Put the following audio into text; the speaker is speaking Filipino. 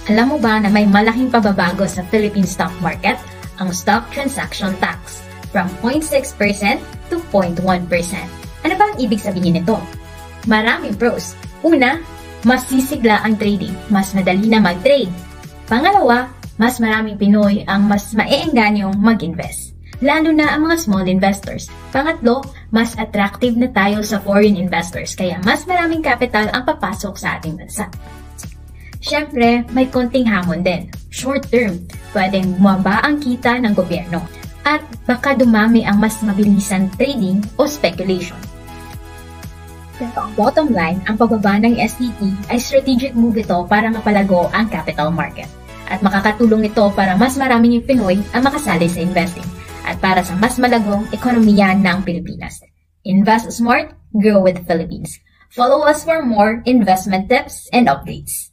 Alam mo ba na may malaking pababago sa Philippine stock market, ang stock transaction tax, from 0.6% to 0.1%. Ano ba ang ibig sabihin nito? Maraming pros. Una, mas sisigla ang trading, mas madali na mag-trade. Pangalawa, mas maraming Pinoy ang mas maeenganyong mag-invest, lalo na ang mga small investors. Pangatlo, mas attractive na tayo sa foreign investors, kaya mas maraming capital ang papasok sa ating bansa. Siyempre, may konting hamon din. Short term, pwedeng bumaba ang kita ng gobyerno at baka dumami ang mas mabilisan trading o speculation. Pero ang bottom line, ang pagbaba ng STT ay strategic move ito para mapalago ang capital market. At makakatulong ito para mas maraming Pinoy ang makasali sa investing at para sa mas malagong ekonomiya ng Pilipinas. Invest smart, grow with the Philippines. Follow us for more investment tips and updates.